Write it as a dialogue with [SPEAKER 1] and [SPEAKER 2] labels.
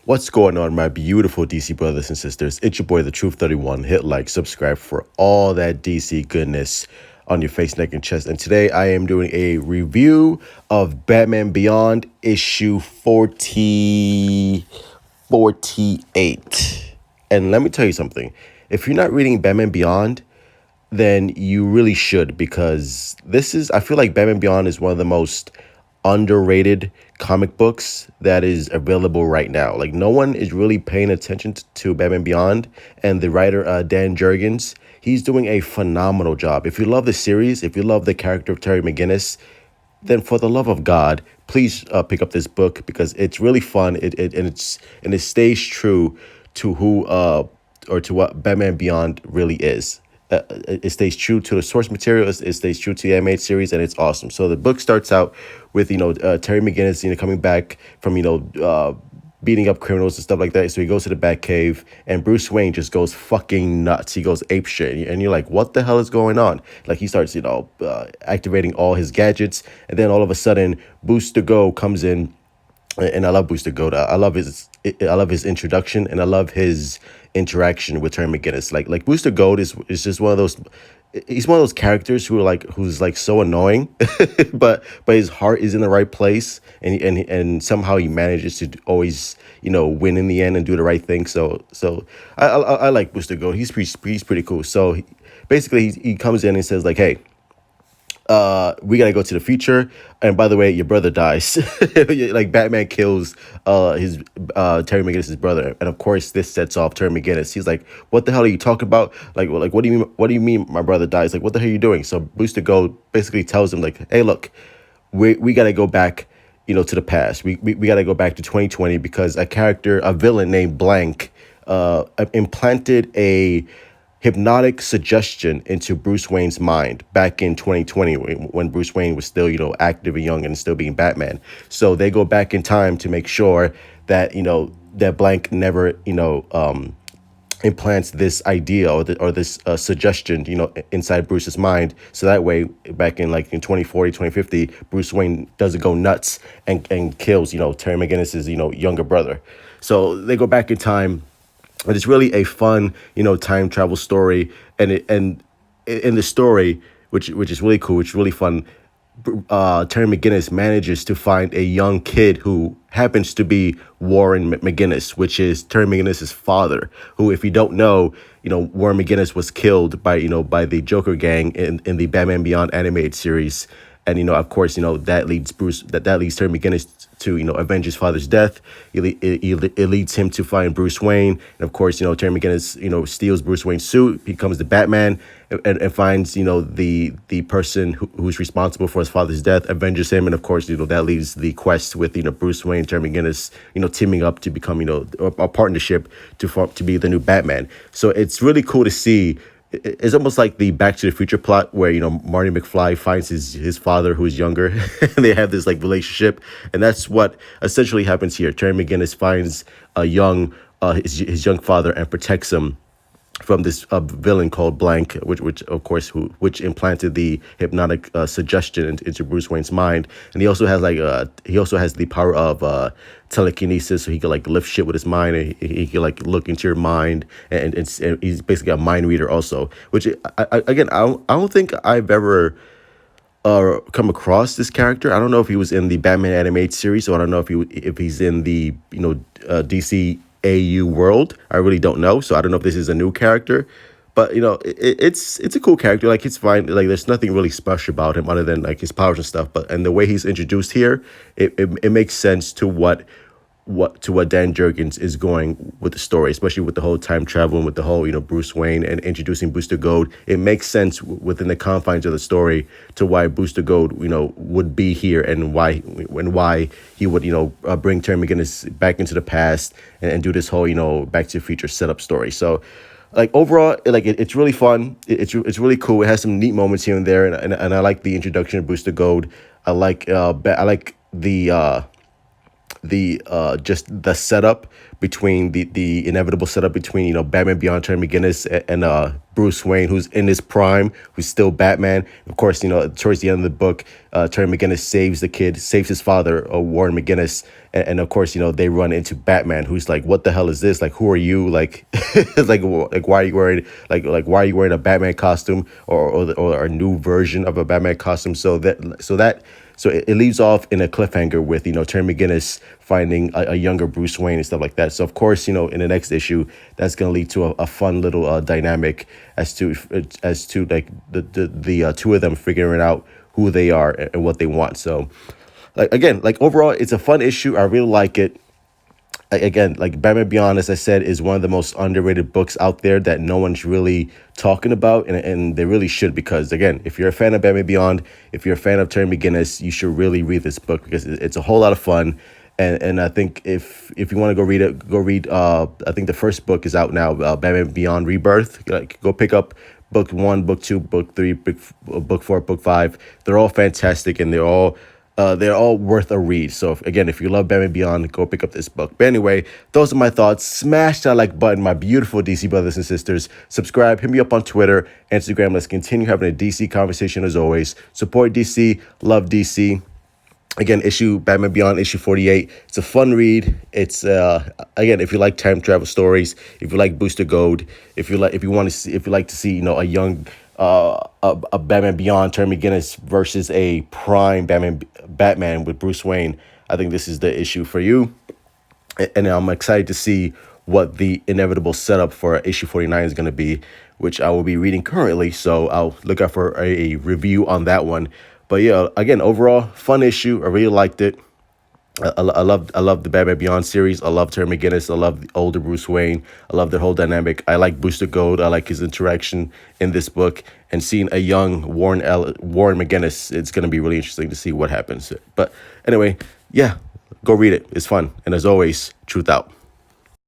[SPEAKER 1] What's going on, my beautiful DC brothers and sisters? It's your boy, the Truth 31. Hit like, subscribe for all that DC goodness on your face, neck, and chest. And today I am doing a review of Batman Beyond issue 48. And let me tell you something. If you're not reading Batman Beyond, then you really should, because I feel like Batman Beyond is one of the most underrated comic books that is available right now. Like, no one is really paying attention to Batman Beyond, and the writer Dan Jurgens, he's doing a phenomenal job. If you love the series, if you love the character of Terry McGinnis, then for the love of God, please pick up this book, because it's really fun. It stays true to who or to what Batman Beyond really is. It stays true to the source material. It stays true to the animated series, and it's awesome. So the book starts out with Terry McGinnis coming back from beating up criminals and stuff like that. So he goes to the Batcave, and Bruce Wayne just goes fucking nuts. He goes ape shit, and you're like, what the hell is going on? Like, he starts activating all his gadgets, and then all of a sudden Booster Gold comes in. And I love Booster Gold. I love his introduction, and I love his interaction with Terry McGinnis. Like Booster Gold is just one of those. He's one of those characters who's like so annoying, but his heart is in the right place, and somehow he manages to always win in the end and do the right thing. So I like Booster Gold. He's pretty cool. So basically he comes in and says like, hey, we gotta go to the future, and by the way, your brother dies. Like, Batman kills his Terry McGinnis' brother, and of course this sets off Terry McGinnis. He's like, what the hell are you talking about? Like what do you mean my brother dies? Like, what the hell are you doing? So Booster Gold basically tells him like, hey, look, we gotta go back to the past. We gotta go back to 2020, because a villain named Blank implanted a hypnotic suggestion into Bruce Wayne's mind back in 2020, when Bruce Wayne was still, active and young and still being Batman. So they go back in time to make sure that, that Blank never, implants this idea or this suggestion, inside Bruce's mind. So that way, back in 2040, 2050, Bruce Wayne doesn't go nuts and kills, Terry McGinnis's, younger brother. So they go back in time. But it's really a fun, time travel story, and in the story, which is really cool, which is really fun. Terry McGinnis manages to find a young kid who happens to be Warren McGinnis, which is Terry McGinnis' father. Who, if you don't know, Warren McGinnis was killed by the Joker gang in the Batman Beyond animated series. And of course, that leads Terry McGinnis to avenge his father's death. It leads him to find Bruce Wayne, and of course, Terry McGinnis steals Bruce Wayne's suit, becomes the Batman, and finds the person who's responsible for his father's death, avenges him, and of course, that leads the quest with Bruce Wayne, Terry McGinnis, teaming up to become a partnership to be the new Batman. So it's really cool to see. It's almost like the Back to the Future plot, where Marty McFly finds his father, who is younger, and they have this relationship, and that's what essentially happens here. Terry McGinnis finds his young father and protects him from this villain called Blank, which of course which implanted the hypnotic suggestion into Bruce Wayne's mind. And he also has the power of telekinesis, so he can lift shit with his mind, and he can look into your mind, and he's basically a mind reader also. Which I don't think I've ever come across this character. I don't know if he was in the Batman animated series, or I don't know if he's in the DC AU world. I really don't know. So I don't know if this is a new character, but it's a cool character. Like, it's fine. Like, there's nothing really special about him other than his powers and stuff. And the way he's introduced here, it makes sense to what Dan Jurgens is going with the story, especially with the whole time travel and with the whole Bruce Wayne and introducing Booster Gold. It makes sense within the confines of the story to why Booster Gold would be here, and why he would bring Terry McGinnis back into the past and do this whole Back to the Future setup story. So overall, it's really fun. It's really cool. It has some neat moments here and there, and I like the introduction of Booster Gold. I like the just the setup between the inevitable setup between Batman Beyond Terry McGinnis and Bruce Wayne, who's in his prime, who's still Batman. Of course, towards the end of the book, Terry McGinnis saves the kid, saves his father, Warren McGinnis, and of course, they run into Batman, who's like, "What the hell is this? Like, who are you? Like, like why are you wearing why are you wearing a Batman costume or a new version of a Batman costume?" So it leaves off in a cliffhanger with Terry McGinnis finding a younger Bruce Wayne and stuff like that. So of course in the next issue that's going to lead to a fun little dynamic as to like the two of them figuring out who they are and what they want. So like again, like overall it's a fun issue. I really like it. Again, like Batman Beyond, as I said, is one of the most underrated books out there that no one's really talking about, and they really should, because again, if you're a fan of Batman Beyond, if you're a fan of Terry McGinnis, you should really read this book because it's a whole lot of fun. And I think if you want to go read it, go read. I think the first book is out now, Batman Beyond Rebirth. Like, go pick up book 1, book 2, book 3, book 4, book 5. They're all fantastic, and they're all worth a read. So if you love Batman Beyond, go pick up this book. But anyway, those are my thoughts. Smash that like button, my beautiful DC brothers and sisters. Subscribe, hit me up on Twitter, Instagram. Let's continue having a DC conversation as always. Support DC, love DC. Again, Batman Beyond issue 48. It's a fun read. It's again, if you like time travel stories, if you like Booster Gold, if you like to see a young a Batman Beyond Terry McGinnis versus a prime Batman with Bruce Wayne, I think this is the issue for you. And I'm excited to see what the inevitable setup for issue 49 is going to be, which I will be reading currently. So I'll look out for a review on that one. But yeah, again, overall, fun issue. I really liked it. I love the Batman Beyond series. I love Terry McGinnis. I love the older Bruce Wayne. I love their whole dynamic. I like Booster Gold. I like his interaction in this book. And seeing a young Warren McGinnis, it's going to be really interesting to see what happens. But anyway, yeah, go read it. It's fun. And as always, truth out.